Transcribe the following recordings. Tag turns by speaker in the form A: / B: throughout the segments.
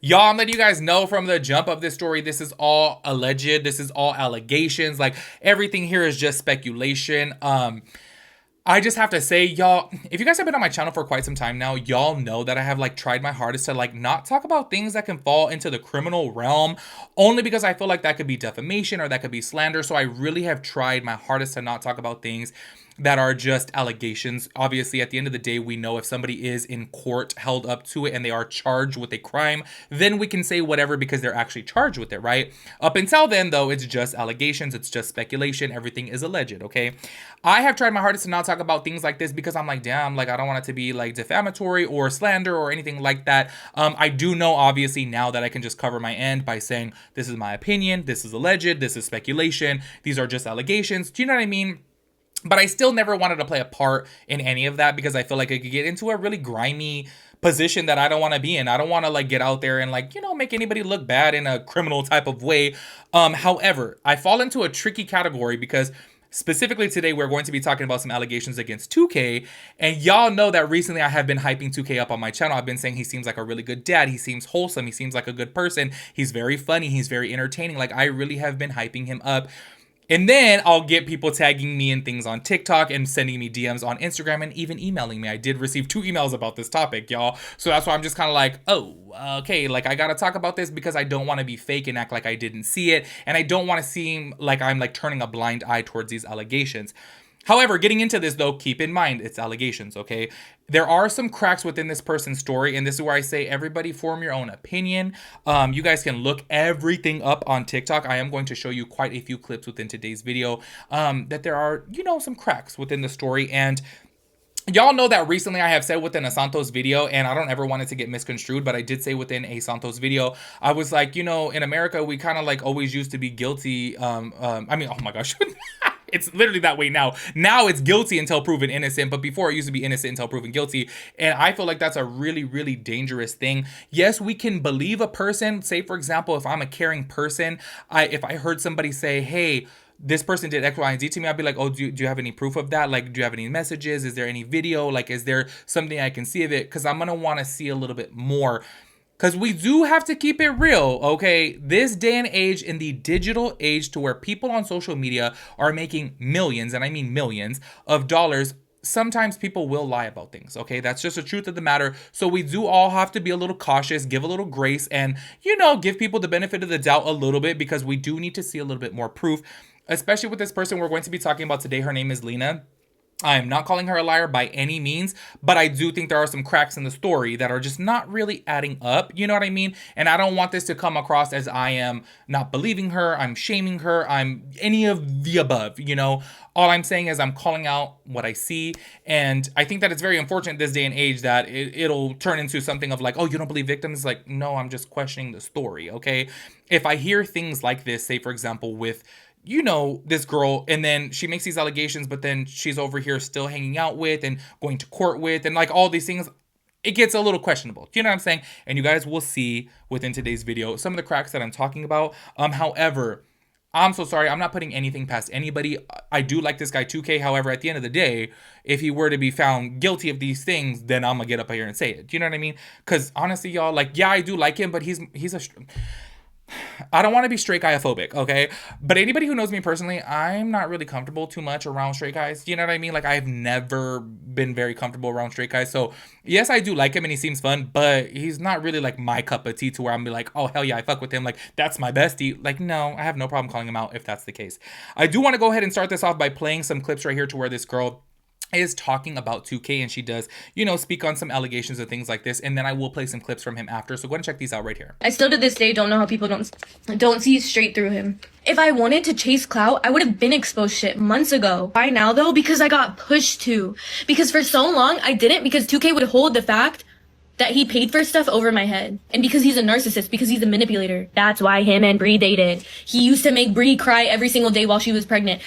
A: Y'all, I'm letting you guys know from the jump of this story, this is all alleged. This is all allegations. Like, everything here is just speculation. I just have to say, y'all, if you guys have been on my channel for quite some time now, y'all know that I have like tried my hardest to like not talk about things that can fall into the criminal realm, only because I feel like that could be defamation or that could be slander. So I really have tried my hardest to not talk about things that are just allegations. Obviously, at the end of the day, we know if somebody is in court held up to it and they are charged with a crime, then we can say whatever because they're actually charged with it, right? Up until then, though, it's just allegations, it's just speculation, everything is alleged, okay? I have tried my hardest to not talk about things like this because I'm like, damn, like I don't want it to be like defamatory or slander or anything like that. I do know, obviously, now that I can just cover my end by saying this is my opinion, this is alleged, this is speculation, these are just allegations. Do you know what I mean? But I still never wanted to play a part in any of that because I feel like it could get into a really grimy position that I don't want to be in. I don't want to like get out there and like, make anybody look bad in a criminal type of way. However, I fall into a tricky category because specifically today, we're going to be talking about some allegations against 2K. And y'all know that recently I have been hyping 2K up on my channel. I've been saying he seems like a really good dad. He seems wholesome. He seems like a good person. He's very funny. He's very entertaining. Like, I really have been hyping him up. And then I'll get people tagging me in things on TikTok and sending me DMs on Instagram and even emailing me. I did receive 2 emails about this topic, y'all. So that's why I'm just kind of like, oh, okay, like I gotta talk about this because I don't want to be fake and act like I didn't see it. And I don't want to seem like I'm like turning a blind eye towards these allegations. However, getting into this though, keep in mind, it's allegations, okay? There are some cracks within this person's story, and this is where I say everybody form your own opinion. You guys can look everything up on TikTok. I am going to show you quite a few clips within today's video that there are, some cracks within the story. And y'all know that recently I have said within a Santos video, and I don't ever want it to get misconstrued, but I did say within a Santos video, I was like, in America, we kind of like always used to be guilty. Oh my gosh. It's literally that way now. Now it's guilty until proven innocent, but before it used to be innocent until proven guilty. And I feel like that's a really, really dangerous thing. Yes, we can believe a person. Say, for example, if I'm a caring person, if I heard somebody say, hey, this person did X, Y, and Z to me, I'd be like, oh, do you have any proof of that? Like, do you have any messages? Is there any video? Like, is there something I can see of it? Because I'm going to want to see a little bit more. Because we do have to keep it real, okay? This day and age, in the digital age to where people on social media are making millions, and I mean millions, of dollars, sometimes people will lie about things, okay? That's just the truth of the matter. So we do all have to be a little cautious, give a little grace, and, give people the benefit of the doubt a little bit because we do need to see a little bit more proof, especially with this person we're going to be talking about today. Her name is Lena. I am not calling her a liar by any means, but I do think there are some cracks in the story that are just not really adding up. You know what I mean? And I don't want this to come across as I am not believing her, I'm shaming her, I'm any of the above, All I'm saying is I'm calling out what I see. And I think that it's very unfortunate this day and age that it'll turn into something of like, oh, you don't believe victims? Like, no, I'm just questioning the story, okay? If I hear things like this, say, for example, with this girl, and then she makes these allegations, but then she's over here still hanging out with and going to court with and like all these things, it gets a little questionable. Do you know what I'm saying? And you guys will see within today's video some of the cracks that I'm talking about. However, I'm so sorry. I'm not putting anything past anybody. I do like this guy 2K. However, at the end of the day, if he were to be found guilty of these things, then I'm gonna get up here and say it. Do you know what I mean? Because honestly, y'all, like, yeah, I do like him, but I don't want to be straight guy-phobic, okay? But anybody who knows me personally, I'm not really comfortable too much around straight guys. You know what I mean? Like, I've never been very comfortable around straight guys. So, yes, I do like him and he seems fun, but he's not really like my cup of tea to where I'm be like, oh, hell yeah, I fuck with him. Like, that's my bestie. Like, no, I have no problem calling him out if that's the case. I do want to go ahead and start this off by playing some clips right here to where this girl is talking about 2K, and she does, speak on some allegations and things like this, and then I will play some clips from him after. So go ahead and check these out right here.
B: I still to this day don't know how people don't see straight through him. If I wanted to chase clout, I would have been exposed shit months ago. Why now though? Because I got pushed to. Because for so long I didn't, because 2K would hold the fact that he paid for stuff over my head. And because he's a narcissist, because he's a manipulator. That's why him and Bree dated. He used to make Bree cry every single day while she was pregnant.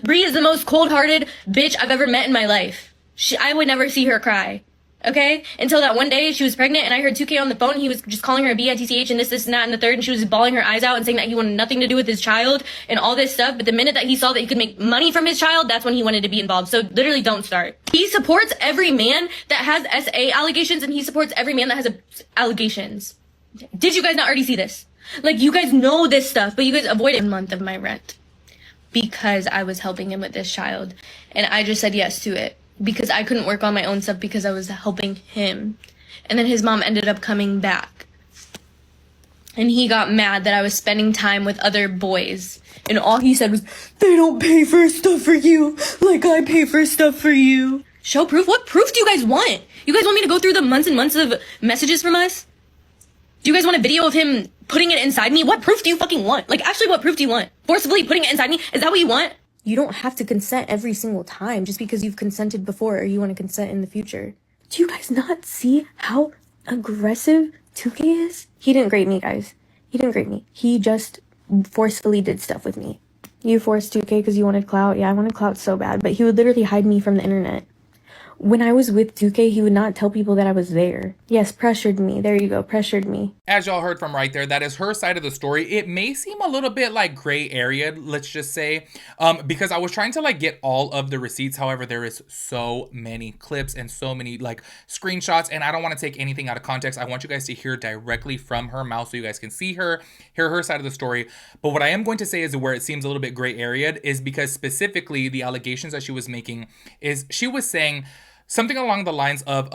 B: Bree is the most cold-hearted bitch I've ever met in my life. I would never see her cry. Okay? Until that one day she was pregnant and I heard 2K on the phone. He was just calling her a bitch and this, and that, and the third. And she was bawling her eyes out and saying that he wanted nothing to do with his child and all this stuff. But the minute that he saw that he could make money from his child, that's when he wanted to be involved. So literally don't start. He supports every man that has SA allegations and he supports every man that has allegations. Did you guys not already see this? Like, you guys know this stuff, but you guys avoided a month of my rent because I was helping him with this child. And I just said yes to it because I couldn't work on my own stuff because I was helping him. And then his mom ended up coming back. And he got mad that I was spending time with other boys. And all he said was, they don't pay for stuff for you like I pay for stuff for you. Show proof? What proof do you guys want? You guys want me to go through the months and months of messages from us? Do you guys want a video of him putting it inside me? What proof do you fucking want? Like, actually, what proof do you want? Forcibly putting it inside me? Is that what you want? You don't have to consent every single time just because you've consented before or you want to consent in the future. Do you guys not see how aggressive 2K is? He didn't grade me, guys. He didn't grade me. He just forcefully did stuff with me. You forced 2K because you wanted clout? Yeah, I wanted clout so bad. But he would literally hide me from the internet. When I was with 2K, he would not tell people that I was there. Yes, pressured me. There you go, pressured me.
A: As y'all heard from right there, that is her side of the story. It may seem a little bit like gray area, let's just say, because I was trying to like get all of the receipts. However, there is so many clips and so many like screenshots, and I don't want to take anything out of context. I want you guys to hear directly from her mouth so you guys can see her, hear her side of the story. But what I am going to say is where it seems a little bit gray area is because specifically the allegations that she was making is she was saying something along the lines of,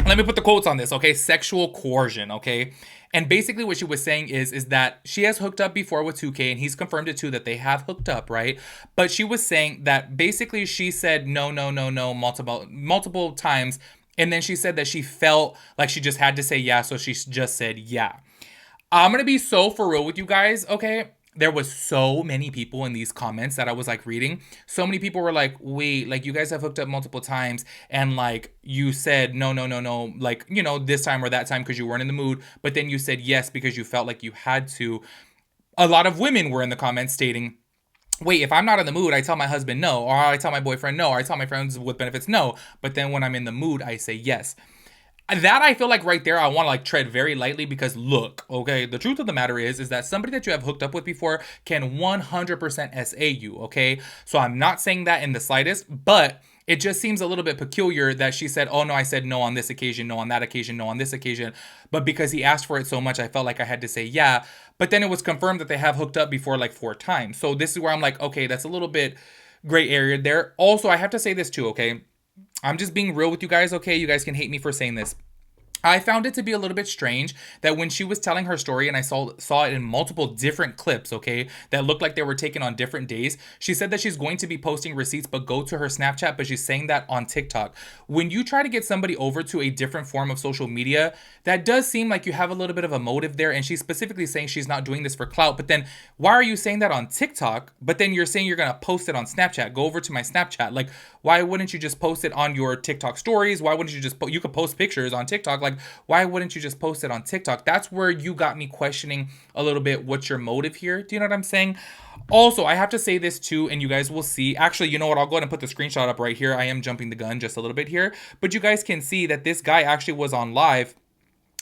A: let me put the quotes on this, okay? Sexual coercion, okay? And basically what she was saying is that she has hooked up before with 2K, and he's confirmed it too that they have hooked up, right? But she was saying that basically she said no multiple times, and then she said that she felt like she just had to say yeah, so she just said yeah. I'm gonna be so for real with you guys, okay? There was so many people in these comments that I was like reading. So many people were like, wait, like you guys have hooked up multiple times and like you said no, like, you know, this time or that time because you weren't in the mood. But then you said yes because you felt like you had to. A lot of women were in the comments stating, wait, if I'm not in the mood, I tell my husband no, or I tell my boyfriend no, or I tell my friends with benefits no. But then when I'm in the mood, I say yes. That I feel like right there, I want to like tread very lightly because look, okay, the truth of the matter is that somebody that you have hooked up with before can 100% SA you, okay? So I'm not saying that in the slightest, but it just seems a little bit peculiar that she said, oh no, I said no on this occasion, no on that occasion, no on this occasion. But because he asked for it so much, I felt like I had to say yeah. But then it was confirmed that they have hooked up before like 4 times. So this is where I'm like, okay, that's a little bit gray area there. Also, I have to say this too, okay? I'm just being real with you guys, okay? You guys can hate me for saying this. I found it to be a little bit strange that when she was telling her story, and I saw it in multiple different clips, okay, that looked like they were taken on different days, she said that she's going to be posting receipts but go to her Snapchat, but she's saying that on TikTok. When you try to get somebody over to a different form of social media, that does seem like you have a little bit of a motive there, and she's specifically saying she's not doing this for clout, but then why are you saying that on TikTok, but then you're saying you're going to post it on Snapchat? Go over to my Snapchat. Like, why wouldn't you just post it on your TikTok stories? Why wouldn't you just you could post pictures on TikTok? Like, why wouldn't you just post it on TikTok? That's where you got me questioning a little bit what's your motive here. Do you know what I'm saying? Also, I have to say this too, and you guys will see. Actually, you know what? I'll go ahead and put the screenshot up right here. I am jumping the gun just a little bit here. But you guys can see that this guy actually was on live.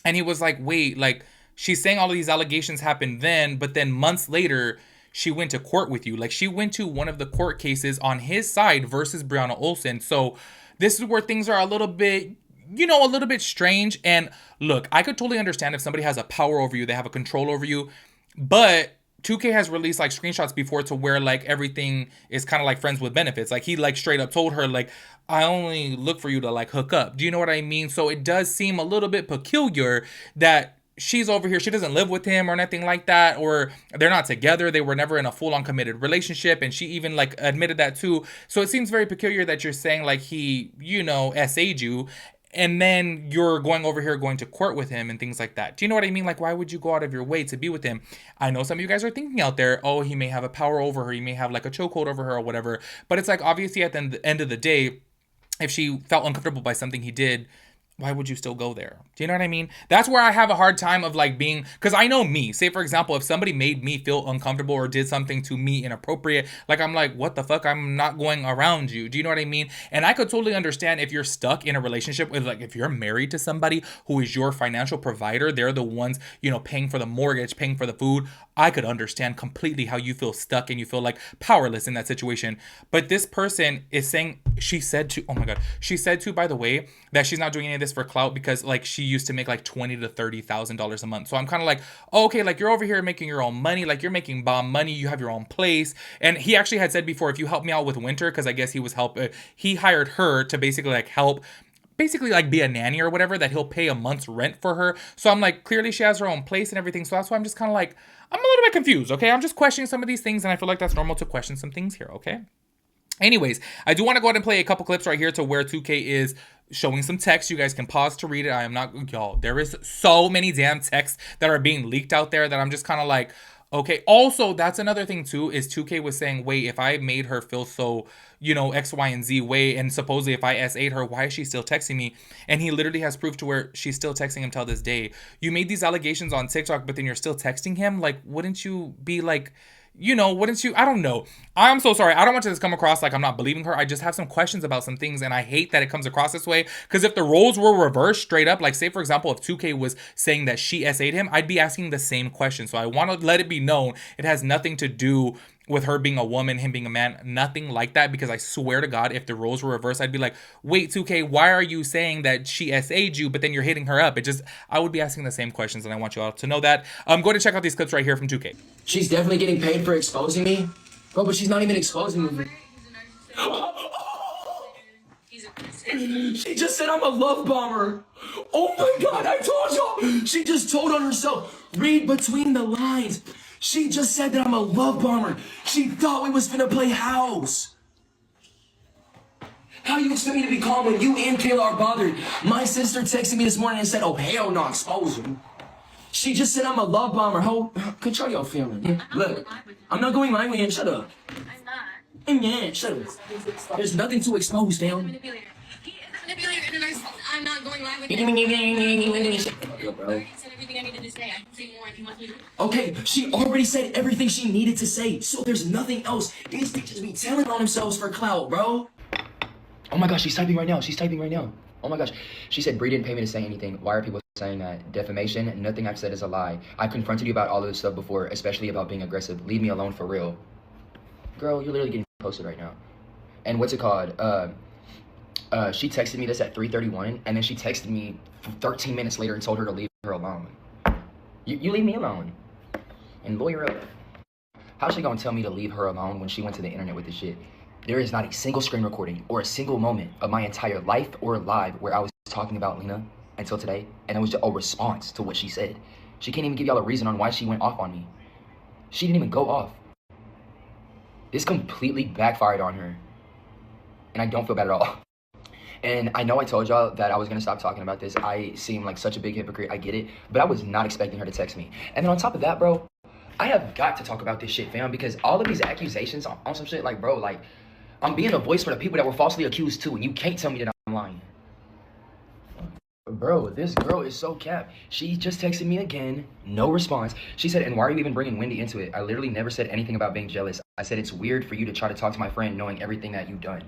A: And he was like, wait, like, she's saying all of these allegations happened then, but then months later, she went to court with you. Like, she went to one of the court cases on his side versus Brianna Olsen. So this is where things are a little bit, you know, a little bit strange. And look, I could totally understand if somebody has a power over you, they have a control over you. But 2K has released like screenshots before to where like everything is kind of like friends with benefits. Like he like straight up told her like, I only look for you to like hook up. Do you know what I mean? So it does seem a little bit peculiar that she's over here. She doesn't live with him or anything like that, or they're not together. They were never in a full-on committed relationship, and she even like admitted that too. So it seems very peculiar that you're saying like he, you know, SA'd you, and then you're going over here going to court with him and things like that. Do you know what I mean? Like, why would you go out of your way to be with him? I know some of you guys are thinking out there, oh, he may have a power over her. He may have like a chokehold over her or whatever. But it's like, obviously at the end of the day, if she felt uncomfortable by something he did, why would you still go there? Do you know what I mean? That's where I have a hard time of like being, because I know me. Say, for example, if somebody made me feel uncomfortable or did something to me inappropriate, like I'm like, what the fuck? I'm not going around you. Do you know what I mean? And I could totally understand if you're stuck in a relationship with, like, if you're married to somebody who is your financial provider, they're the ones, you know, paying for the mortgage, paying for the food. I could understand completely how you feel stuck and you feel like powerless in that situation. But this person is saying, she said to, oh my God, she said to, by the way, that she's not doing any of this for clout because like she used to make like $20,000 to $30,000 a month. So I'm kind of like, oh, okay, like you're over here making your own money, like you're making bomb money, you have your own place. And he actually had said before, if you help me out with winter, because I guess he hired her to basically like help basically like be a nanny or whatever, that he'll pay a month's rent for her. So I'm like, clearly she has her own place and everything. So that's why I'm just kind of like, I'm a little bit confused, okay? I'm just questioning some of these things, and I feel like that's normal to question some things here, okay? Anyways, I do want to go ahead and play a couple clips right here to where 2K is showing some text. You guys can pause to read it. I am not, y'all, there is so many damn texts that are being leaked out there that I'm just kind of like, okay. Also, that's another thing too, is 2K was saying, wait, if I made her feel so, you know, X, Y, and Z way, and supposedly if I S8 her, why is she still texting me? And he literally has proof to where she's still texting him till this day. You made these allegations on TikTok, but then you're still texting him? Like, wouldn't you be like, you know, wouldn't you? I don't know. I'm so sorry. I don't want this to come across like I'm not believing her. I just have some questions about some things, and I hate that it comes across this way. Because if the roles were reversed straight up, like say for example, if 2K was saying that she SA'd him, I'd be asking the same question. So I want to let it be known it has nothing to do with her being a woman, him being a man, nothing like that. Because I swear to God, if the roles were reversed, I'd be like, wait, 2K, why are you saying that she SA'd you, but then you're hitting her up? I would be asking the same questions, and I want you all to know that. Go to check out these clips right here from 2K.
C: She's definitely getting paid for exposing me. Bro, but she's not even exposing me. She just said I'm a love bomber. Oh my God, I told y'all. She just told on herself. Read between the lines. She just said that I'm a love bomber. She thought we was finna play house. How you expect me to be calm when you and Kayla are bothered? My sister texted me this morning and said, oh, hell no, expose him. She just said I'm a love bomber. How control your feelings. Look, I'm not going live with him. Shut up. I'm not. Yeah, shut up. There's nothing to expose, fam.
B: Manipulator. He is a manipulator and a narcissist. I'm not going live with him.
C: Bro.
B: He said everything I needed to say. I can say more if you want me to.
C: Okay, she already said everything she needed to say, so there's nothing else. These bitches be telling on themselves for clout, bro. Oh my gosh, she's typing right now. She's typing right now. Oh my gosh. She said, Bree didn't pay me to say anything. Why are people saying that? Defamation? Nothing I've said is a lie. I've confronted you about all of this stuff before, especially about being aggressive. Leave me alone for real. Girl, you're literally getting posted right now. And what's it called? She texted me this at 3:31, and then she texted me 13 minutes later and told her to leave her alone. You leave me alone. And lawyer up. How's she gonna tell me to leave her alone when she went to the internet with this shit? There is not a single screen recording or a single moment of my entire life or live where I was talking about Lena until today, and it was just a response to what she said. She can't even give y'all a reason on why she went off on me. She didn't even go off. This completely backfired on her, and I don't feel bad at all. And I know I told y'all that I was gonna stop talking about this. I seem like such a big hypocrite, I get it, but I was not expecting her to text me. And then on top of that, bro, I have got to talk about this shit, fam, because all of these accusations on some shit, like, bro, like, I'm being a voice for the people that were falsely accused too, and you can't tell me that I'm lying. Bro, this girl is so capped. She just texted me again, no response. She said, and why are you even bringing Wendy into it? I literally never said anything about being jealous. I said it's weird for you to try to talk to my friend knowing everything that you've done.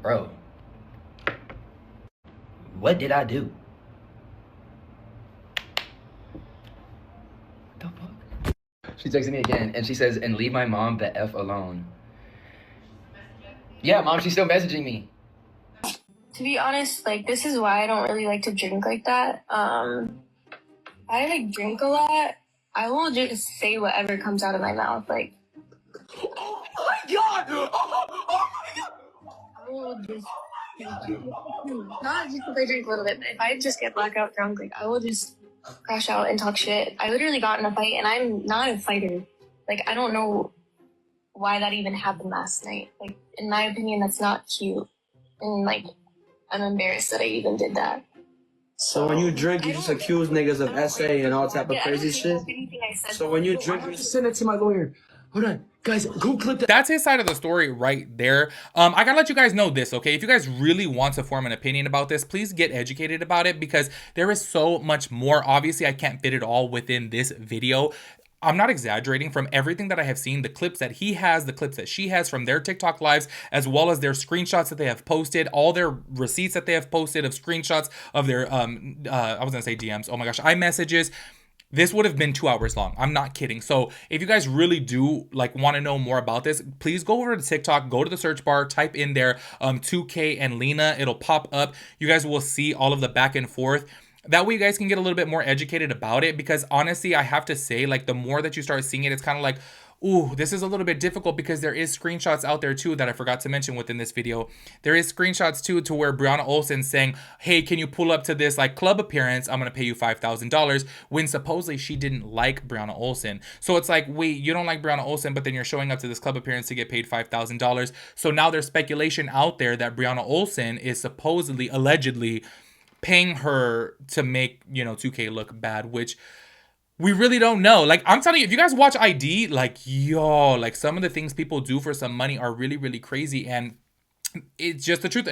C: Bro, what did I do? What the fuck? She texted me again, and she says, and leave my mom the F alone. Yeah, mom, she's still messaging me.
B: To be honest, like, this is why I don't really like to drink like that. I like drink a lot. I will just say whatever comes out of my mouth. Like,
C: Oh my God! Oh my God!
B: I will just not just if I drink a little bit, but if I just get blackout drunk, like, I will just crash out and talk shit. I literally got in a fight, and I'm not a fighter. Like, I don't know why that even happened last night. Like, in my opinion, that's not cute. And, like, I'm embarrassed that I even did that.
D: So when you drink, you just accuse niggas of SA and all type of crazy shit? So when you drink, you
C: Send it to my lawyer. Hold on. Guys, go clip that.
A: That's his side of the story right there. I gotta let you guys know this, okay? If you guys really want to form an opinion about this, please get educated about it, because there is so much more. Obviously, I can't fit it all within this video. I'm not exaggerating. From everything that I have seen, the clips that he has, the clips that she has from their TikTok lives, as well as their screenshots that they have posted, all their receipts that they have posted of screenshots of their, I was gonna say DMs. Oh my gosh, iMessages. this would have been 2 hours long. I'm not kidding. So if you guys really do like want to know more about this, please go over to TikTok, go to the search bar, type in there 2K and Lena. It'll pop up. You guys will see all of the back and forth. That way you guys can get a little bit more educated about it, because honestly, I have to say, like, the more that you start seeing it, it's kind of like, ooh, this is a little bit difficult, because there is screenshots out there too that I forgot to mention within this video. There is screenshots too to where Brianna Olsen's saying, hey, can you pull up to this like club appearance? I'm going to pay you $5,000, when supposedly she didn't like Brianna Olsen. So it's like, wait, you don't like Brianna Olsen, but then you're showing up to this club appearance to get paid $5,000. So now there's speculation out there that Brianna Olsen is supposedly, allegedly paying her to make, you know, 2K look bad, which we really don't know. Like, I'm telling you, if you guys watch ID, like, yo, like, some of the things people do for some money are really, really crazy. And it's just the truth.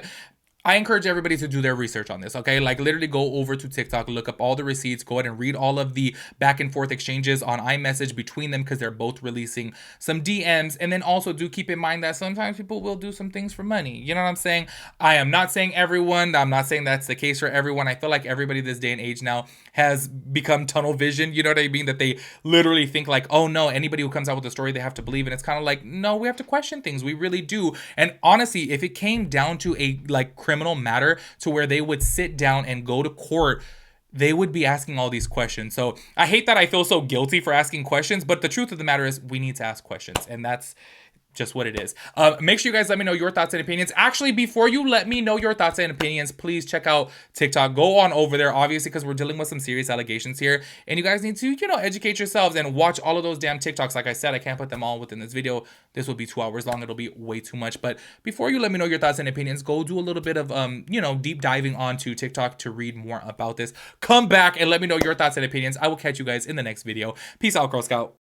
A: I encourage everybody to do their research on this, okay? Like, literally go over to TikTok, look up all the receipts, go ahead and read all of the back and forth exchanges on iMessage between them, because they're both releasing some DMs. And then also do keep in mind that sometimes people will do some things for money. You know what I'm saying? I am not saying everyone. I'm not saying that's the case for everyone. I feel like everybody this day and age now has become tunnel vision. You know what I mean? That they literally think like, oh no, anybody who comes out with a story, they have to believe. And it's kind of like, no, we have to question things. We really do. And honestly, if it came down to a like criminal matter to where they would sit down and go to court, they would be asking all these questions. So I hate that I feel so guilty for asking questions, but the truth of the matter is we need to ask questions, and that's just what it is. Make sure you guys let me know your thoughts and opinions. Actually, before you let me know your thoughts and opinions, please check out TikTok. Go on over there, obviously, because we're dealing with some serious allegations here. And you guys need to, you know, educate yourselves and watch all of those damn TikToks. Like I said, I can't put them all within this video. This will be 2 hours long. It'll be way too much. But before you let me know your thoughts and opinions, go do a little bit of, you know, deep diving onto TikTok to read more about this. Come back and let me know your thoughts and opinions. I will catch you guys in the next video. Peace out, Girl Scout.